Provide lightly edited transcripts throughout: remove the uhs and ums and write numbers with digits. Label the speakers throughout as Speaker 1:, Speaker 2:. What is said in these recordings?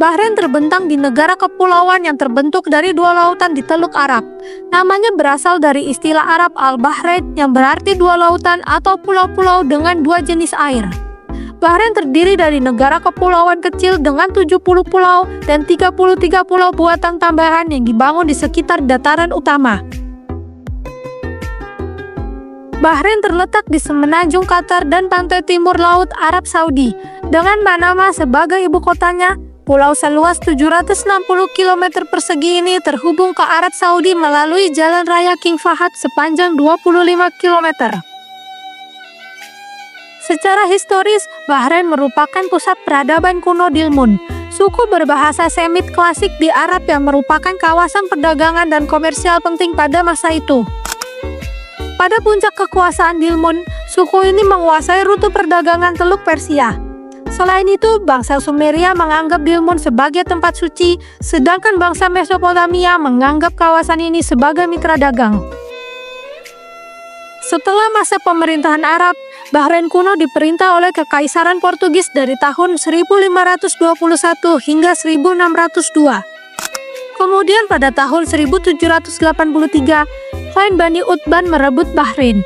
Speaker 1: Bahrain terbentang di negara kepulauan yang terbentuk dari dua lautan di Teluk Arab. Namanya berasal dari istilah Arab Al-Bahrain yang berarti dua lautan atau pulau-pulau dengan dua jenis air. Bahrain terdiri dari negara kepulauan kecil dengan 70 pulau dan 33 pulau buatan tambahan yang dibangun di sekitar dataran utama. Bahrain terletak di semenanjung Qatar dan pantai timur Laut Arab Saudi, dengan Manama sebagai ibu kotanya. Pulau seluas 760 km persegi ini terhubung ke Arab Saudi melalui Jalan Raya King Fahad sepanjang 25 km. Secara historis, Bahrain merupakan pusat peradaban kuno Dilmun, suku berbahasa Semit klasik di Arab yang merupakan kawasan perdagangan dan komersial penting pada masa itu. Pada puncak kekuasaan Dilmun, suku ini menguasai rute perdagangan Teluk Persia. Selain itu, bangsa Sumeria menganggap Dilmun sebagai tempat suci, sedangkan bangsa Mesopotamia menganggap kawasan ini sebagai mitra dagang. Setelah masa pemerintahan Arab, Bahrain kuno diperintah oleh Kekaisaran Portugis dari tahun 1521 hingga 1602. Kemudian pada tahun 1783, klan Bani Utban merebut Bahrain.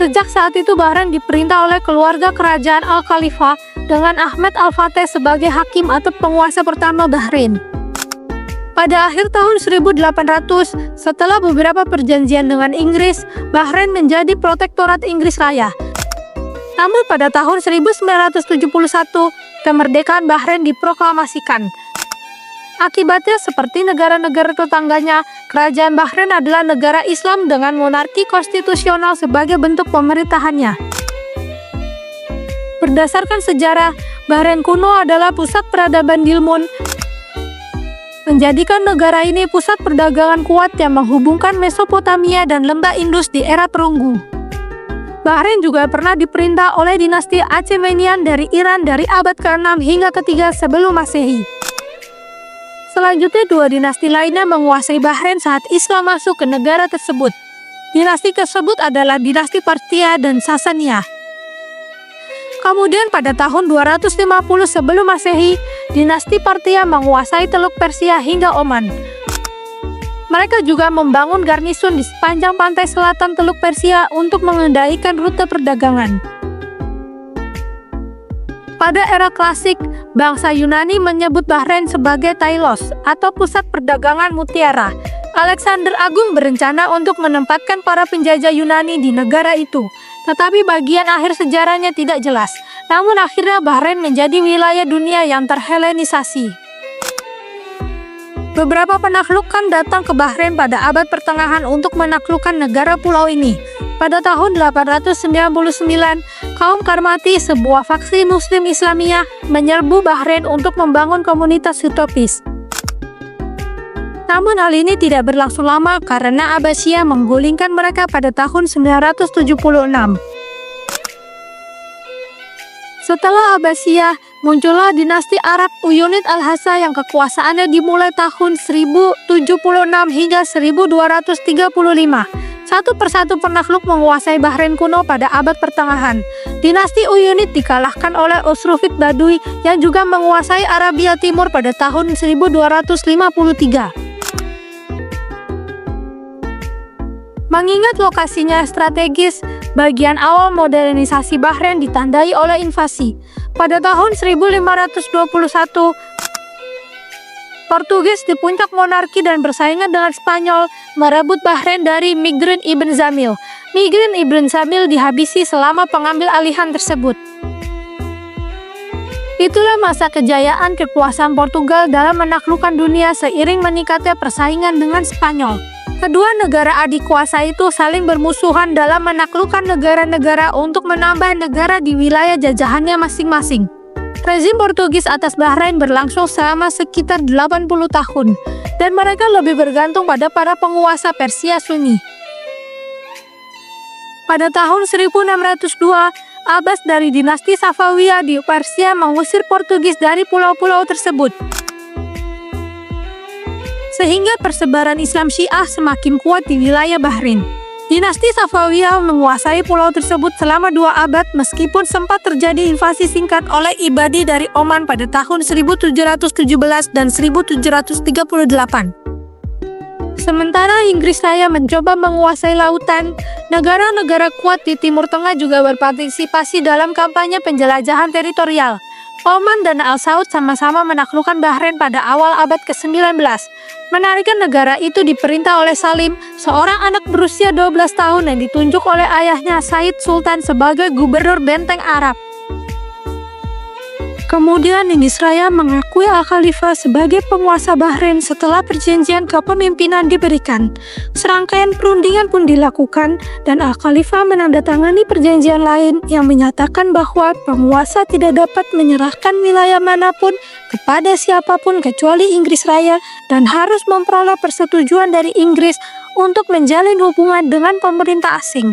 Speaker 1: Sejak saat itu Bahrain diperintah oleh keluarga kerajaan Al-Khalifah dengan Ahmed Al-Fateh sebagai hakim atau penguasa pertama Bahrain. Pada akhir tahun 1800, setelah beberapa perjanjian dengan Inggris, Bahrain menjadi protektorat Inggris Raya. Namun pada tahun 1971, kemerdekaan Bahrain diproklamasikan. Akibatnya seperti negara-negara tetangganya, kerajaan Bahrain adalah negara Islam dengan monarki konstitusional sebagai bentuk pemerintahannya. Berdasarkan sejarah, Bahrain kuno adalah pusat peradaban Dilmun, menjadikan negara ini pusat perdagangan kuat yang menghubungkan Mesopotamia dan lembah Indus di era perunggu. Bahrain juga pernah diperintah oleh dinasti Achaemenian dari Iran dari abad ke-6 hingga ke-3 sebelum Masehi. Selanjutnya, dua dinasti lainnya menguasai Bahrain saat Islam masuk ke negara tersebut. Dinasti tersebut adalah dinasti Parthia dan Sasania. Kemudian pada tahun 250 sebelum Masehi, dinasti Parthia menguasai Teluk Persia hingga Oman. Mereka juga membangun garnison di sepanjang pantai selatan Teluk Persia untuk mengendalikan rute perdagangan. Pada era klasik, bangsa Yunani menyebut Bahrain sebagai Tailos atau pusat perdagangan mutiara. Alexander Agung berencana untuk menempatkan para penjajah Yunani di negara itu, tetapi bagian akhir sejarahnya tidak jelas. Namun akhirnya Bahrain menjadi wilayah dunia yang terhelenisasi. Beberapa penaklukan datang ke Bahrain pada abad pertengahan untuk menaklukkan negara pulau ini. Pada tahun 899, kaum Karmati, sebuah faksi Muslim Islamiyah, menyerbu Bahrain untuk membangun komunitas utopis. Namun hal ini tidak berlangsung lama karena Abbasiyah menggulingkan mereka pada tahun 976. Setelah Abbasiyah, muncullah dinasti Arab Uyunid Al-Hassa yang kekuasaannya dimulai tahun 1076 hingga 1235. Satu persatu penakluk menguasai Bahrain kuno pada abad pertengahan. Dinasti Uyunid dikalahkan oleh Usrufid Baduy yang juga menguasai Arabia Timur pada tahun 1253. Mengingat lokasinya strategis, bagian awal modernisasi Bahrain ditandai oleh invasi. Pada tahun 1521, Portugis di puncak monarki dan bersaingan dengan Spanyol merebut Bahrain dari Migran Ibn Zamil. Migran Ibn Zamil dihabisi selama pengambil alihan tersebut. Itulah masa kejayaan kekuasaan Portugal dalam menaklukkan dunia seiring meningkatnya persaingan dengan Spanyol. Kedua negara adik kuasa itu saling bermusuhan dalam menaklukkan negara-negara untuk menambah negara di wilayah jajahannya masing-masing. Rezim Portugis atas Bahrain berlangsung selama sekitar 80 tahun, dan mereka lebih bergantung pada para penguasa Persia Sunni. Pada tahun 1602, Abbas dari dinasti Safawiyah di Persia mengusir Portugis dari pulau-pulau tersebut. Sehingga persebaran Islam Syiah semakin kuat di wilayah Bahrain. Dinasti Safawiyah menguasai pulau tersebut selama 2 abad meskipun sempat terjadi invasi singkat oleh Ibadi dari Oman pada tahun 1717 dan 1738. Sementara Inggris Raya mencoba menguasai lautan, negara-negara kuat di Timur Tengah juga berpartisipasi dalam kampanye penjelajahan teritorial. Oman dan Al Saud sama-sama menaklukkan Bahrain pada awal abad ke-19. Menariknya negara itu diperintah oleh Salim, seorang anak berusia 12 tahun yang ditunjuk oleh ayahnya Said Sultan sebagai gubernur benteng Arab. Kemudian Inggris Raya mengakui Al-Khalifah sebagai penguasa Bahrain setelah perjanjian kepemimpinan diberikan. Serangkaian perundingan pun dilakukan dan Al-Khalifah menandatangani perjanjian lain yang menyatakan bahwa penguasa tidak dapat menyerahkan wilayah manapun kepada siapapun kecuali Inggris Raya dan harus memperoleh persetujuan dari Inggris untuk menjalin hubungan dengan pemerintah asing.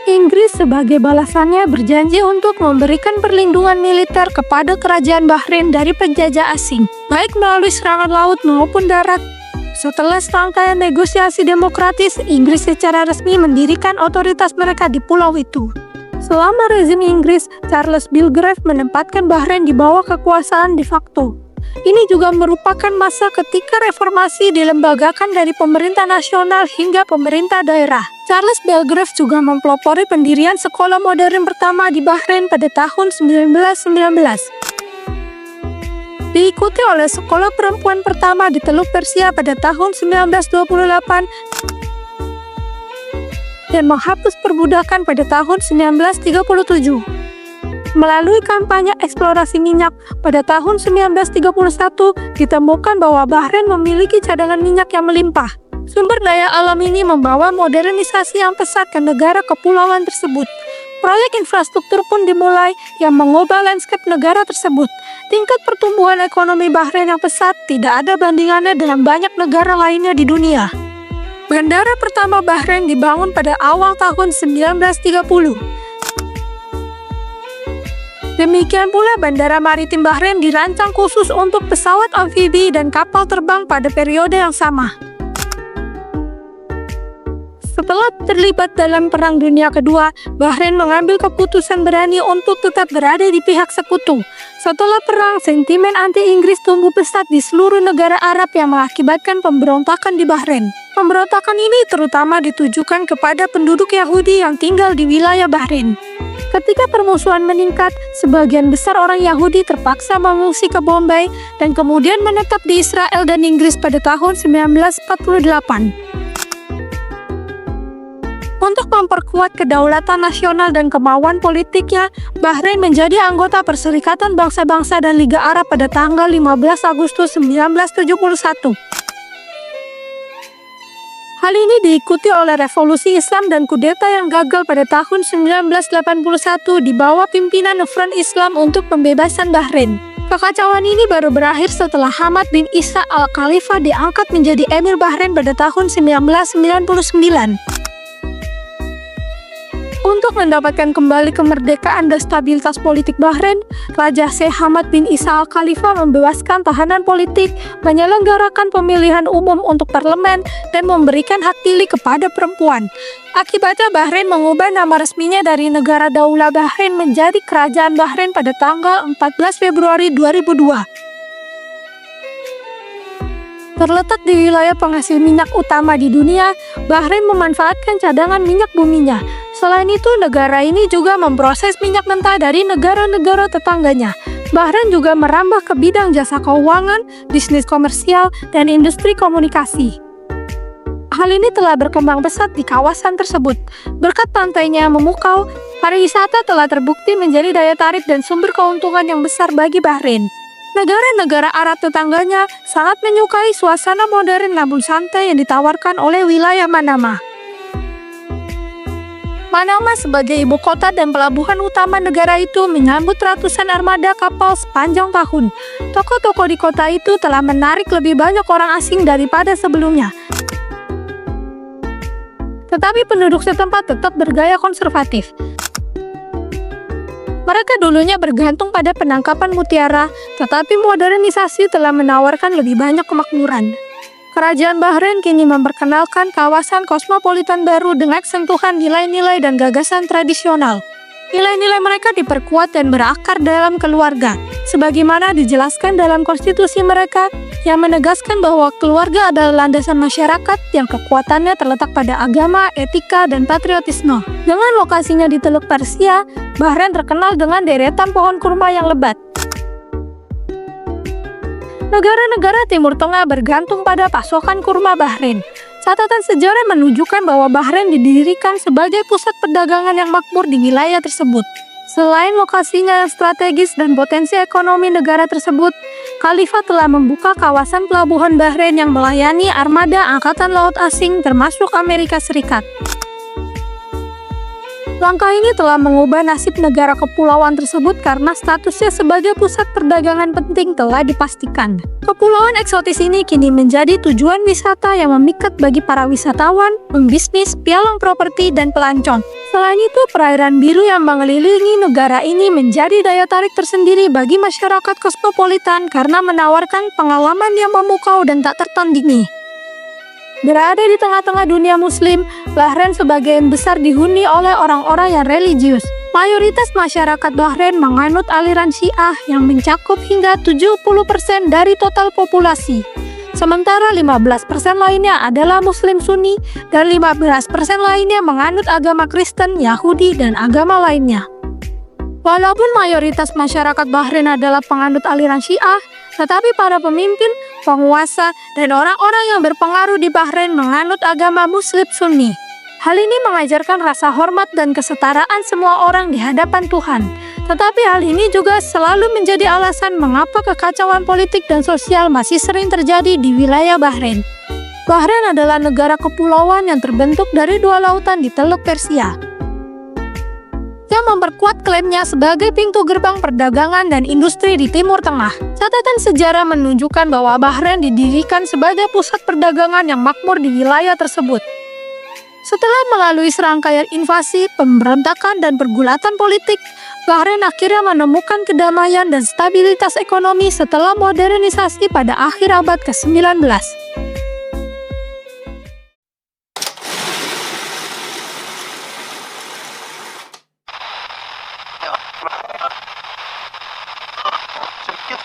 Speaker 1: Inggris sebagai balasannya berjanji untuk memberikan perlindungan militer kepada kerajaan Bahrain dari penjajah asing, baik melalui serangan laut maupun darat. Setelah serangkaian negosiasi demokratis, Inggris secara resmi mendirikan otoritas mereka di pulau itu. Selama rezim Inggris, Charles Belgrave menempatkan Bahrain di bawah kekuasaan de facto. Ini juga merupakan masa ketika reformasi dilembagakan dari pemerintah nasional hingga pemerintah daerah. Charles Belgrave juga mempelopori pendirian sekolah modern pertama di Bahrain pada tahun 1919. Diikuti oleh sekolah perempuan pertama di Teluk Persia pada tahun 1928 dan menghapus perbudakan pada tahun 1937. Melalui kampanye eksplorasi minyak pada tahun 1931, ditemukan bahwa Bahrain memiliki cadangan minyak yang melimpah. Sumber daya alam ini membawa modernisasi yang pesat ke negara kepulauan tersebut. Proyek infrastruktur pun dimulai yang mengubah lanskap negara tersebut. Tingkat pertumbuhan ekonomi Bahrain yang pesat tidak ada bandingannya dengan banyak negara lainnya di dunia. Bandara pertama Bahrain dibangun pada awal tahun 1930. Demikian pula Bandara Maritim Bahrain dirancang khusus untuk pesawat amfibi dan kapal terbang pada periode yang sama. Setelah terlibat dalam Perang Dunia Kedua, Bahrain mengambil keputusan berani untuk tetap berada di pihak sekutu. Setelah perang, sentimen anti-Inggris tumbuh pesat di seluruh negara Arab yang mengakibatkan pemberontakan di Bahrain. Pemberontakan ini terutama ditujukan kepada penduduk Yahudi yang tinggal di wilayah Bahrain. Ketika permusuhan meningkat, sebagian besar orang Yahudi terpaksa mengungsi ke Bombay dan kemudian menetap di Israel dan Inggris pada tahun 1948. Untuk memperkuat kedaulatan nasional dan kemauan politiknya, Bahrain menjadi anggota Perserikatan Bangsa-Bangsa dan Liga Arab pada tanggal 15 Agustus 1971. Hal ini diikuti oleh revolusi Islam dan kudeta yang gagal pada tahun 1981 di bawah pimpinan Front Islam untuk pembebasan Bahrain. Kekacauan ini baru berakhir setelah Hamad bin Isa Al-Khalifah diangkat menjadi Emir Bahrain pada tahun 1999. Untuk mendapatkan kembali kemerdekaan dan stabilitas politik Bahrain, Raja Sheikh Hamad bin Isa Al-Khalifah membebaskan tahanan politik, menyelenggarakan pemilihan umum untuk parlemen, dan memberikan hak pilih kepada perempuan. Akibatnya Bahrain mengubah nama resminya dari Negara Daulah Bahrain menjadi Kerajaan Bahrain pada tanggal 14 Februari 2002. Terletak di wilayah penghasil minyak utama di dunia, Bahrain memanfaatkan cadangan minyak buminya. Selain itu, negara ini juga memproses minyak mentah dari negara-negara tetangganya. Bahrain juga merambah ke bidang jasa keuangan, bisnis komersial, dan industri komunikasi. Hal ini telah berkembang pesat di kawasan tersebut. Berkat pantainya yang memukau, pariwisata telah terbukti menjadi daya tarik dan sumber keuntungan yang besar bagi Bahrain. Negara-negara Arab tetangganya sangat menyukai suasana modern namun santai yang ditawarkan oleh wilayah Manama. Manama sebagai ibu kota dan pelabuhan utama negara itu menyambut ratusan armada kapal sepanjang tahun. Toko-toko di kota itu telah menarik lebih banyak orang asing daripada sebelumnya. Tetapi penduduk setempat tetap bergaya konservatif. Mereka dulunya bergantung pada penangkapan mutiara, tetapi modernisasi telah menawarkan lebih banyak kemakmuran. Kerajaan Bahrain kini memperkenalkan kawasan kosmopolitan baru dengan sentuhan nilai-nilai dan gagasan tradisional. Nilai-nilai mereka diperkuat dan berakar dalam keluarga, sebagaimana dijelaskan dalam konstitusi mereka yang menegaskan bahwa keluarga adalah landasan masyarakat yang kekuatannya terletak pada agama, etika, dan patriotisme. Dengan lokasinya di Teluk Persia, Bahrain terkenal dengan deretan pohon kurma yang lebat. Negara-negara Timur Tengah bergantung pada pasokan kurma Bahrain. Catatan sejarah menunjukkan bahwa Bahrain didirikan sebagai pusat perdagangan yang makmur di wilayah tersebut. Selain lokasinya yang strategis dan potensi ekonomi negara tersebut, Khalifah telah membuka kawasan pelabuhan Bahrain yang melayani armada angkatan laut asing termasuk Amerika Serikat. Langkah ini telah mengubah nasib negara kepulauan tersebut karena statusnya sebagai pusat perdagangan penting telah dipastikan. Kepulauan eksotis ini kini menjadi tujuan wisata yang memikat bagi para wisatawan, pembisnis, pialang properti, dan pelancong. Selain itu, perairan biru yang mengelilingi negara ini menjadi daya tarik tersendiri bagi masyarakat kosmopolitan karena menawarkan pengalaman yang memukau dan tak tertandingi. Berada di tengah-tengah dunia muslim, Bahrain sebagian besar dihuni oleh orang-orang yang religius. Mayoritas masyarakat Bahrain menganut aliran Syiah yang mencakup hingga 70% dari total populasi. Sementara 15% lainnya adalah Muslim Sunni dan 15% lainnya menganut agama Kristen, Yahudi, dan agama lainnya. Walaupun mayoritas masyarakat Bahrain adalah penganut aliran Syiah, tetapi para pemimpin, penguasa, dan orang-orang yang berpengaruh di Bahrain menganut agama Muslim Sunni. Hal ini mengajarkan rasa hormat dan kesetaraan semua orang di hadapan Tuhan. Tetapi hal ini juga selalu menjadi alasan mengapa kekacauan politik dan sosial masih sering terjadi di wilayah Bahrain. Bahrain adalah negara kepulauan yang terbentuk dari dua lautan di Teluk Persia, yang memperkuat klaimnya sebagai pintu gerbang perdagangan dan industri di Timur Tengah. Catatan sejarah menunjukkan bahwa Bahrain didirikan sebagai pusat perdagangan yang makmur di wilayah tersebut. Setelah melalui serangkaian invasi, pemberontakan, dan pergulatan politik, Bahrain akhirnya menemukan kedamaian dan stabilitas ekonomi setelah modernisasi pada akhir abad ke-19.
Speaker 2: Sedikit.